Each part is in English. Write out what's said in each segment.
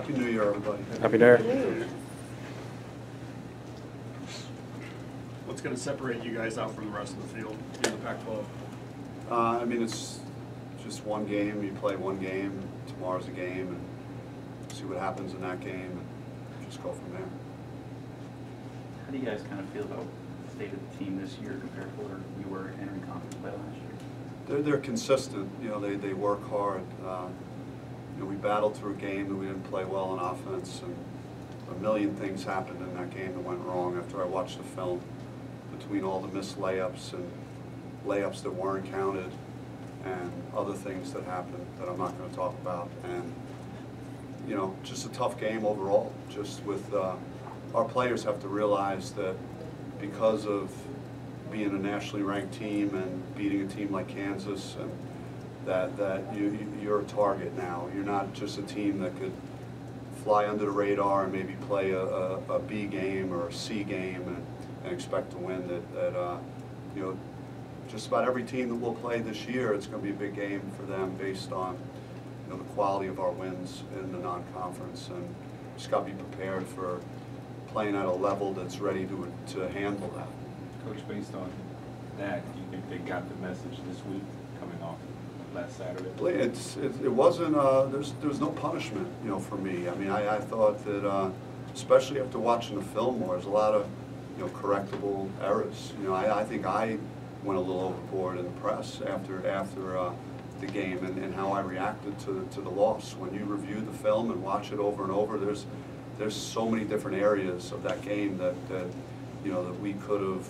Happy New Year, everybody. Happy New Year. What's going to separate you guys out from the rest of the field in the Pac-12? I mean, it's just one game. You play one game. Tomorrow's a game, and see what happens in that game, and just go from there. How do you guys kind of feel about the state of the team this year compared to where you were entering conference play last year? They're consistent. You know, they work hard. You know, we battled through a game that we didn't play well on offense, and a million things happened in that game that went wrong after I watched the film. Between all the missed layups and layups that weren't counted and other things that happened that I'm not going to talk about. And, you know, just a tough game overall. Just with our players have to realize that because of being a nationally ranked team and beating a team like Kansas, and that you're a target now. You're not just a team that could fly under the radar and maybe play a B game or a C game and expect to win. That you know, just about every team that we'll play this year, it's going to be a big game for them based on, you know, the quality of our wins in the non-conference, and just got to be prepared for playing at a level that's ready to handle that. Coach, based on that, do you think they got the message this week coming off last Saturday? It wasn't. There was no punishment, you know, for me. I mean, I thought that, especially after watching the film more, there's a lot of, you know, correctable errors. You know, I think I went a little overboard in the press after the game and how I reacted to the loss. When you review the film and watch it over and over, there's so many different areas of that game that you know, that we could have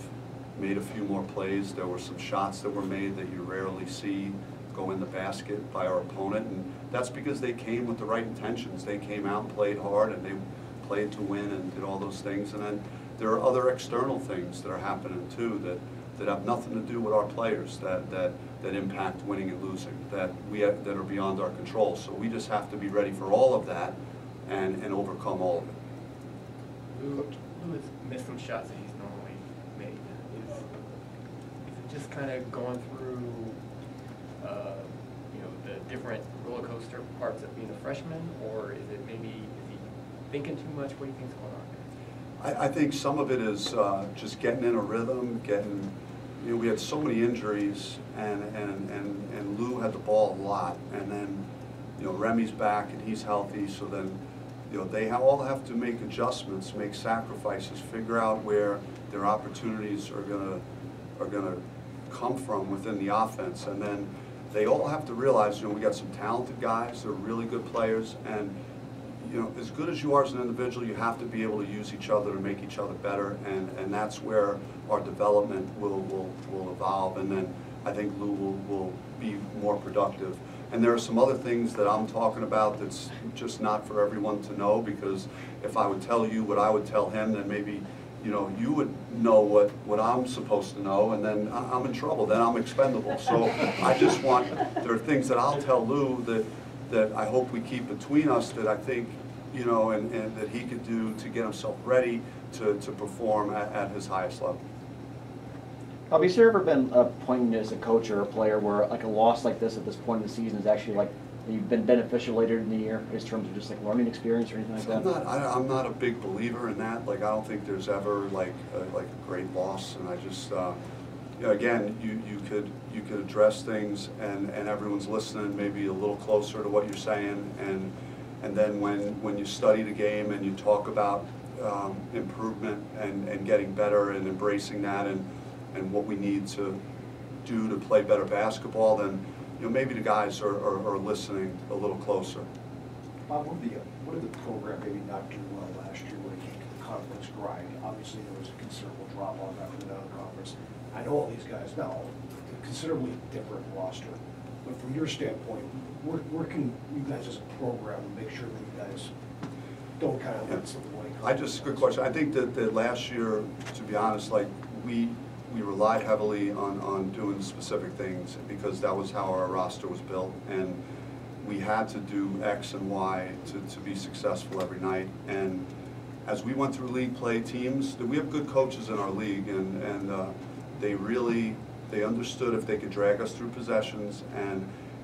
made a few more plays. There were some shots that were made that you rarely see go in the basket by our opponent, and that's because they came with the right intentions. They came out and played hard, and they played to win and did all those things. And then there are other external things that are happening too that have nothing to do with our players, that impact winning and losing, that are beyond our control. So we just have to be ready for all of that and overcome all of it. Lou has missed some shots that he's normally made. Is it just kind of going through, you know, the different roller coaster parts of being a freshman, or is it maybe, is he thinking too much? What do you think's going on? I think some of it is just getting in a rhythm, you know, we had so many injuries, and Lou had the ball a lot, and then, you know, Remy's back and he's healthy, so then, you know, they all have to make adjustments, make sacrifices, figure out where their opportunities are gonna come from within the offense, and then they all have to realize, you know, we got some talented guys, they're really good players, and, you know, as good as you are as an individual, you have to be able to use each other to make each other better, and that's where our development will evolve, and then I think Lou will be more productive. And there are some other things that I'm talking about that's just not for everyone to know, because if I would tell you what I would tell him, then maybe, you know, you would know what I'm supposed to know, and then I'm in trouble, then I'm expendable. So I just want, there are things that I'll tell Lou that I hope we keep between us, that I think, you know, and that he could do to get himself ready to perform at his highest level. Has there ever been a point as a coach or a player where like a loss like this at this point in the season is actually like you've been beneficial later in the year in terms of just like learning experience or anything like that? I'm not a big believer in that. Like, I don't think there's ever like a great loss, and I just you know, again, you could address things and everyone's listening maybe a little closer to what you're saying, and then when you study the game and you talk about improvement and getting better and embracing that and what we need to do to play better basketball, then, you know, maybe the guys are listening a little closer. Bob, what did the program maybe not do well last year when it came to the conference grind? Obviously, there was a considerable drop-off after the non-conference. I know all these guys now, a considerably different roster. But from your standpoint, where can you guys as a program make sure that you guys don't kind of let something like Good question. I think that last year, to be honest, like we relied heavily on doing specific things because that was how our roster was built, and we had to do X and Y to be successful every night. And as we went through league play teams, we have good coaches in our league, and they understood if they could drag us through possessions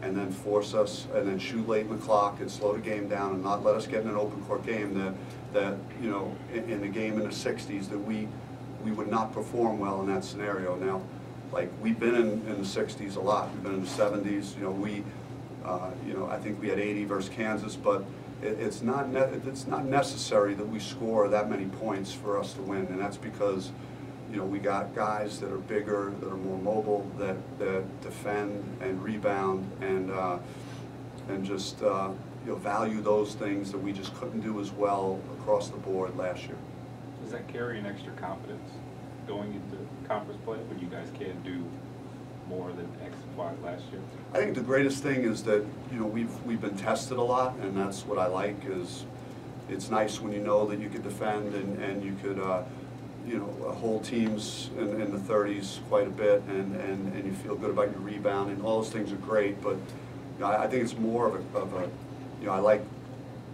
and then force us, and then shoot late in the clock and slow the game down and not let us get in an open court game that you know, in the game in the 60s, that we would not perform well in that scenario. Now, like, we've been in the 60s a lot. We've been in the 70s. You know, I think we had 80 versus Kansas, but it's not necessary that we score that many points for us to win, and that's because, you know, we got guys that are bigger, that are more mobile, that defend and rebound, and just you know, value those things that we just couldn't do as well across the board last year. Does that carry an extra confidence going into conference play when you guys can't do more than X and Y last year? I think the greatest thing is that, you know, we've been tested a lot, and that's what I like. Is it's nice when you know that you could defend and you could you know, hold teams in the 30s quite a bit, and you feel good about your rebounding. All those things are great, but you know, I think it's more of a you know, I like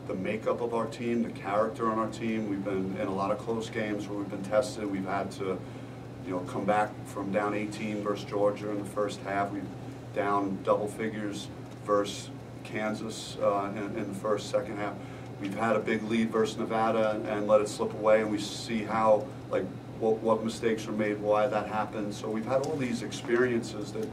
the makeup of our team, the character on our team. We've been in a lot of close games where we've been tested. We've had to, you know, come back from down 18 versus Georgia in the first half. We've down double figures versus Kansas in the second half. We've had a big lead versus Nevada and let it slip away, and we see how, like, what mistakes were made, why that happened. So we've had all these experiences that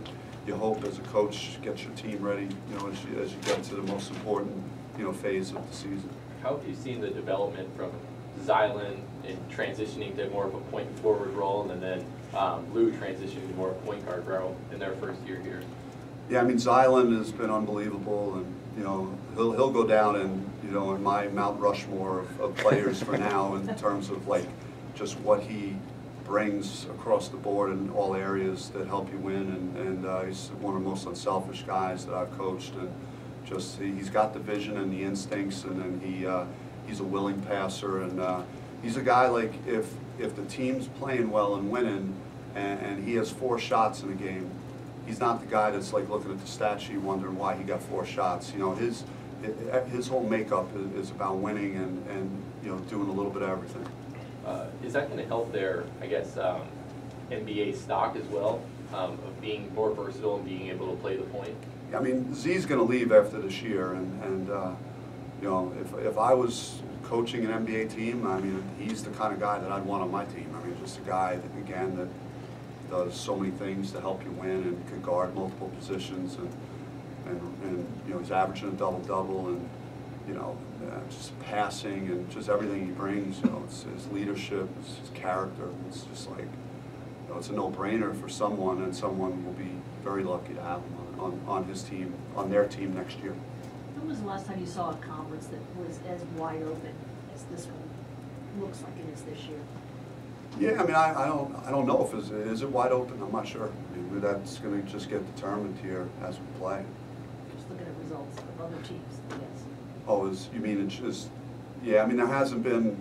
you hope as a coach gets your team ready, you know, as you get to the most important, you know, phase of the season. How have you seen the development from Zylan in transitioning to more of a point forward role, and then Lou transitioning to more of a point guard role in their first year here? Yeah, I mean, Zylan has been unbelievable, and you know, he'll go down in, you know, in my Mount Rushmore of players for now, in terms of like just what he brings across the board in all areas that help you win, and he's one of the most unselfish guys that I've coached, and just he's got the vision and the instincts, and then he's a willing passer, and he's a guy, like, if the team's playing well and winning, and he has 4 shots in a game, he's not the guy that's like looking at the stat sheet wondering why he got 4 shots. You know, his whole makeup is about winning and you know, doing a little bit of everything. Is that going to help their, I guess, NBA stock as well, of being more versatile and being able to play the point? I mean, Z's going to leave after this year, and you know, if I was coaching an NBA team, I mean, he's the kind of guy that I'd want on my team. I mean, just a guy that, again, that does so many things to help you win and can guard multiple positions, and you know, he's averaging a double-double, and you know, just passing and just everything he brings. You know, it's his leadership, it's his character. It's just like, you know, it's a no-brainer for someone, and someone will be very lucky to have him on his team, on their team next year. When was the last time you saw a conference that was as wide open as this one looks like it is this year? Yeah, I mean, I don't know if is it wide open. I'm not sure. I mean, that's going to just get determined here as we play. Just looking at results of other teams, yes. Oh, you mean it's just? Yeah, I mean, there hasn't been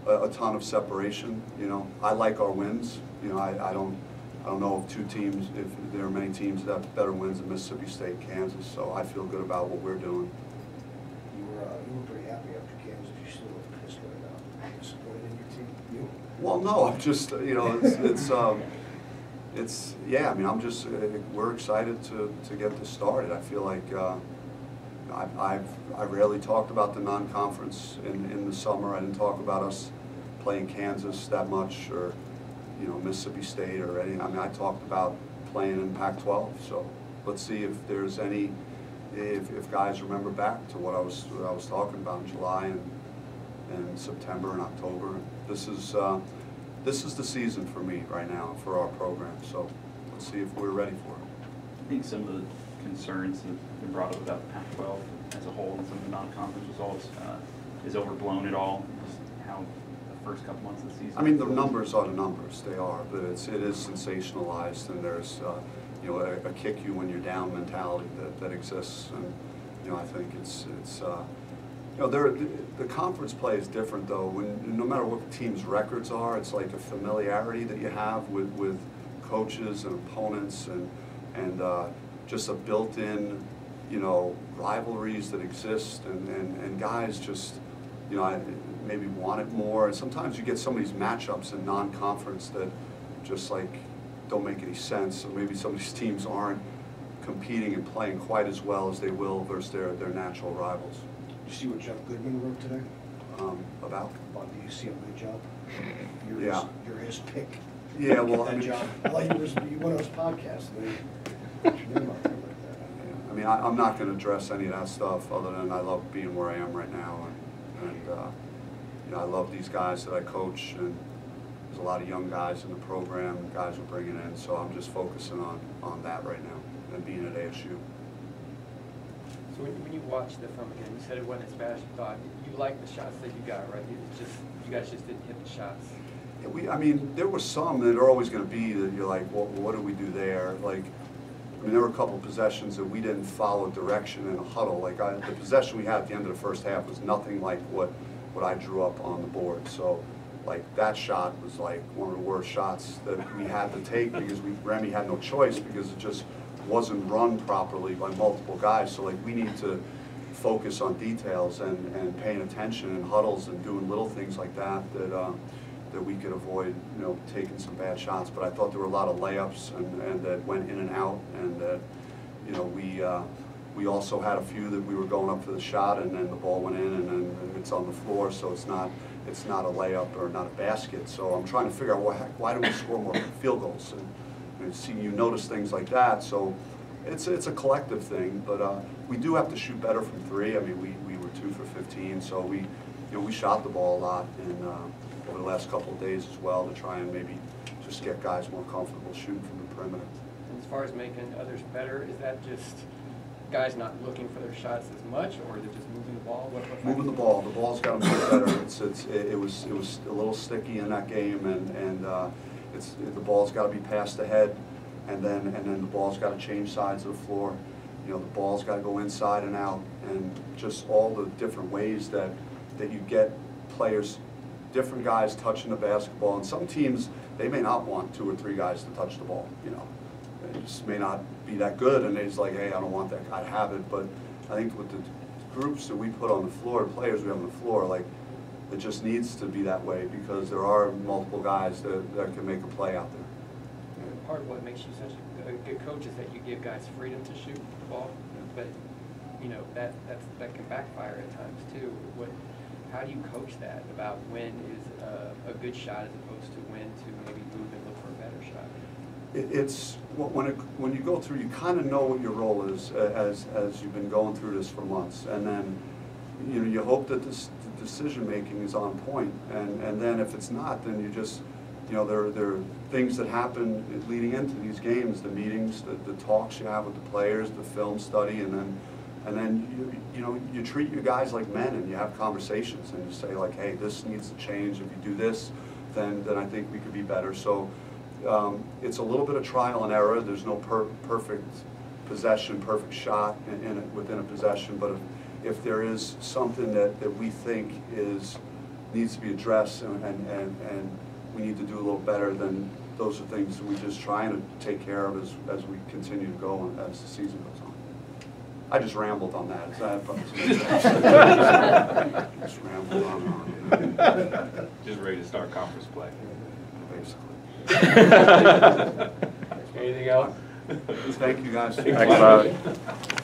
a ton of separation. You know, I like our wins. You know, I don't know if if there are many teams that have better wins than Mississippi State, Kansas. So I feel good about what we're doing. You were pretty happy after Kansas. You still look pissed right now. Disappointed in your team? You? Well, no, I'm just, you know, it's yeah. I mean, I'm just we're excited to get this started. I feel like I rarely talked about the non-conference in the summer. I didn't talk about us playing Kansas that much, or you know, Mississippi State or any. I mean, I talked about playing in Pac-12. So let's see if there's any, if guys remember back to what I was talking about in July and September and October. This is the season for me right now for our program. So let's see if we're ready for it. I think some of the concerns that have been brought up about the Pac-12 as a whole and some of the non-conference results is overblown at all. Just how the first couple months of the season. I mean, the numbers are the numbers. They are, but it is sensationalized, and there's you know, a kick you when you're down mentality that exists, and you know, I think it's you know, the conference play is different though. No matter what the team's records are, it's like a familiarity that you have with coaches and opponents, and just a built-in, you know, rivalries that exist, and guys just, you know, maybe want it more. And sometimes you get some of these matchups in non-conference that just like don't make any sense. So maybe some of these teams aren't competing and playing quite as well as they will versus their natural rivals. Did you see what Jeff Goodman wrote today? About The UCLA job? Yeah. You're his pick. Yeah, well, That job. Like you went on his podcast, and they put your name out there like that. I mean, I'm not going to address any of that stuff other than I love being where I am right now, and you know, I love these guys that I coach, and there's a lot of young guys in the program, guys we're bringing in, so I'm just focusing on that right now and being at ASU. So when you watch the film again, you said it wasn't as bad as you thought. You like the shots that you got, right? You guys just didn't hit the shots. Yeah, I mean, there were some that are always going to be that you're like, well, what do we do there? Like, I mean, there were a couple of possessions that we didn't follow direction in a huddle. Like, the possession we had at the end of the first half was nothing like what I drew up on the board. So, like, that shot was like one of the worst shots that we had to take because Remy had no choice because it just wasn't run properly by multiple guys. So, like, we need to focus on details and paying attention in huddles and doing little things like that that we could avoid, you know, taking some bad shots. But I thought there were a lot of layups and that went in and out, and that, you know, we also had a few that we were going up for the shot and then the ball went in and then it's on the floor, so it's not a layup or not a basket. So I'm trying to figure out why do we score more field goals, and see, you notice things like that. So it's a collective thing, but we do have to shoot better from three. I mean, we were 2 for 15, so we shot the ball a lot over the last couple of days as well to try and maybe just get guys more comfortable shooting from the perimeter. And as far as making others better, is that just guys not looking for their shots as much, or is it just moving the ball? Moving the ball. The ball's got to move better. It was a little sticky in that game, and the ball's got to be passed ahead, and then the ball's got to change sides of the floor. You know, the ball's got to go inside and out, and just all the different ways that you get players, different guys touching the basketball. And some teams, they may not want 2 or 3 guys to touch the ball. You know, they just may not be that good, and they're just like, hey, I don't want that guy to have it. But I think with the groups that we put on the floor, players we have on the floor, like, it just needs to be that way because there are multiple guys that can make a play out there. And part of what makes you such a good coach is that you give guys freedom to shoot the ball, but you know that can backfire at times too. How do you coach that about when is a good shot as opposed to when to maybe move and look for a better shot? It's when you go through, you kind of know what your role is as you've been going through this for months, and then you hope that the decision making is on point, and then if it's not, then you just there are things that happen leading into these games, the meetings, the talks you have with the players, the film study, and then you treat your guys like men and you have conversations and you say like, hey, this needs to change. If you do this, then I think we could be better. So it's a little bit of trial and error. There's no perfect possession, perfect shot within a possession, but if there is something that we think needs to be addressed and we need to do a little better, then those are things that we're just trying to take care of as we continue to go and as the season goes on. I just rambled on that. Just rambled on. Just ready to start conference play. Basically. Anything else? Thank you guys. Thanks,